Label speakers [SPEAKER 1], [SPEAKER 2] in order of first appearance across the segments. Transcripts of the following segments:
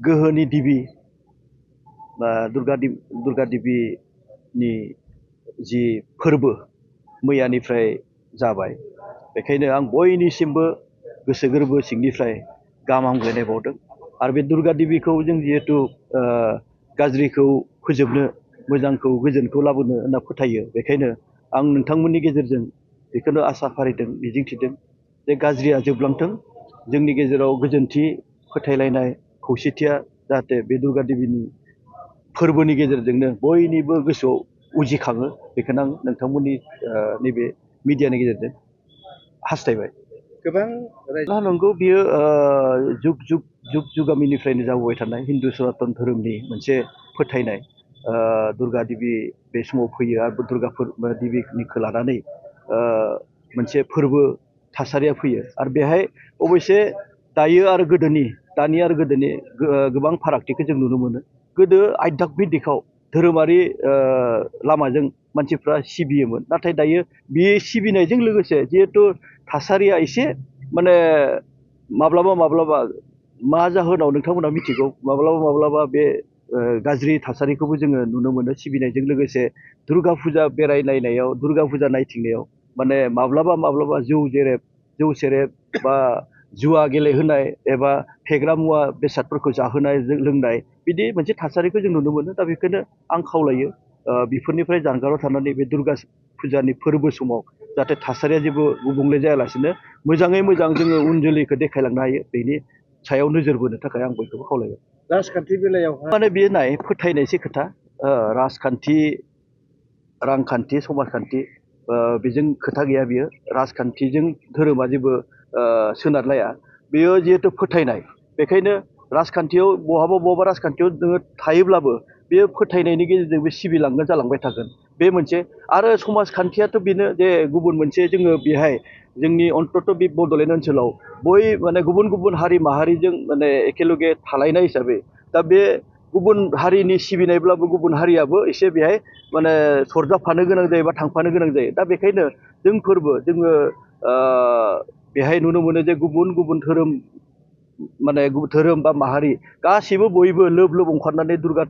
[SPEAKER 1] गोहोनि देबि दुर्गा देबिनि जि फोरबो मैयानिफ्राय जाबाय, बेखायनो आं बयनिसिमबो गोसो गोरबो सिंनिफ्राय गाहाम हामग्लायनाय बावदों। आरो बे दुर्गा देबिखौ जों जिहेतु गाज्रिखौ फोजोबनो, मोजांखौ गोजोनखौ लाबोनो होनना फोथायो, बेखायनो आं नोंथांमोननि गेजेरजों बेखौनो आसा फारिदों, मिजिंथिदों जे गाज्रिया जोबलांथों, जोंनि गेजेराव गोजोनथि, फोथायलायनाय, खौसेथिया जाहाथे बे दुर्गा देबिनि फोरबोनि गेजेरजोंनो बयनिबो गोसोआव उजिखाङो, बेखौनो आं नोंथांमोननि नैबे मिडियानि गेजेरजों हास्थायबाय। गोबां नंगौ, बियो जुग जुगामिनिफ्रायनो जाबोबाय थानाय हिन्दु सनातन धोरोमनि मोनसे फोथायनाय। दुर्गा देबि बे समाव फैयो आरो दुर्गा देबिनिखौ लानानै मोनसे फोरबो थासारिया फैयो। आरो बेहाय अबयसे दायो आरो दानि आरो गोदोनि गोबां फारागथिखौ जों नुनो मोनो। गोदो आध्यात्मिक दिखाव धोरोमारि लामाजों मानसिफ्रा सिबियोमोन, नाथाय दायो बे सिबिनायजों लोगोसे जिहेथु थासारिया एसे माने माब्लाबा मा जाहोनाव नोंथांमोना मिथिगौ, माब्लाबा बे गाज्रि थासारिखौबो जोङो नुनो मोनो। सिबिनायजों लोगोसे दुर्गा फुजा बेरायनायाव, दुर्गा फुजा नायथिंनायाव माने माब्लाबा जौ सेरेब बा जुवा गेलेहोनाय एबा फेग्रा मुवा बेसादफोरखौ जाहोनाय लोंनाय, बिदि मोनसे थासारिखौ जों नुनो मोनो। दा बेखौनो आं खावलायो, बेफोरनिफ्राय जानगाराव थानानै बे दुर्गा फुजानि फोरबो समाव जाहाथे थासारिया जेबो गुबुंले जायालासिनो मोजाङै मोजां जोङो उन जोलैखौ देखायलांनो हायो, बेनि सायाव नोजोर बोनो थाखाय आं बयखौबो खावलायबाय।
[SPEAKER 2] राजखान्थि बेलायाव
[SPEAKER 1] माने बेयो फोथायनायसो खोथा। राजखान्थि, रांखान्थि, समाजखान्थि बेजों खोथा गैया। बियो राजखान्थिजों धोरोमा जेबो सोनारलाया। बेयो जिहेतु फोथायनाय, बेखायनो राजखान्थियाव बहाबा राजखान्थियाव नोङो थायोब्लाबो बेयो फोथायनायनि गेजेरजों बे सिबिलांगोन, जालांबाय थागोन, बे मोनसे। आरो समाजखान्थियाथ' बेनो जे गुबुन मोनसे जोङो बेहाय जोंनि अन्तत बे बड'लेण्ड ओनसोलाव माने गुबुन हारि माहारिजों माने एखेलगे थालायनाय हिसाबै दा बे गुबुन हारिनि सिबिनायब्लाबो गुबुन हारियाबो एसे बेहाय माने सरजाबफानो गोनां जायो बा थांफानो गोनां जायो। दा बेखायनो जोङो बेहाय नुनो मोनो जे गुबुन धोरोम, माने धोरोम बा माहारि गासैबो बयबो लोब ओंखारनानै दुर्गा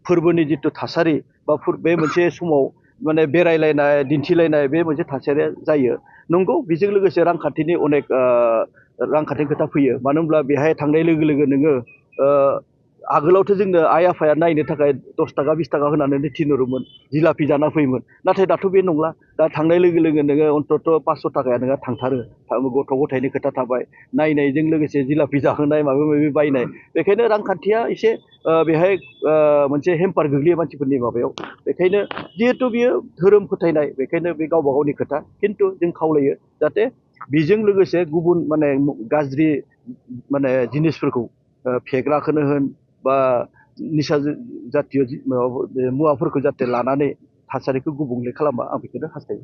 [SPEAKER 1] फोरबोनि जिथु थासारि बा बे मोनसे समाव माने बेरायलायनाय, दिन्थिलायनाय, बे मोनसे थासारिया जायो। नंगौ, बेजों लोगोसे रांखान्थिनि अनेक रांखान्थिनि खोथा फैयो। मानो होनब्ला बेहाय थांनाय लोगो लोगो नोङो आगोलावथ' जोंनो आइ आफाया नायनो थाखाय 10 थाखा 20 थाखा होनानै थिनहरोमोन, जिलापि जाना फैयोमोन। नाथाय दाथ' बे नंला। दा थांनाय लोगो लोगो नोङो अन्तत 500 थाखाया नोंहा थांथारो। गथ' गथायनि खोथा थाबाय, नायनायजों लोगोसे जिलापि जाहोनाय, माबा माबि बायनाय। बेखायनो रांखान्थिया एसे बेहाय मोनसे हेम्पार गोग्लैयो मानसिफोरनि माबायाव। बेखायनो जिहेथु बियो धोरोम फोथायनाय, बेखायनो बे गावबा गावनि खोथा। खिन्थु जों खावलायो जाहाथे बेजों लोगोसे गुबुन माने गाज्रि माने जिनिसफोरखौ, फेग्राखौनो होन बा निसा जातिय मुवाफोरखौ जाहाथे लानानै थासारिखौ गुबुंले खालामा, आं बेखौनो हास्थायो।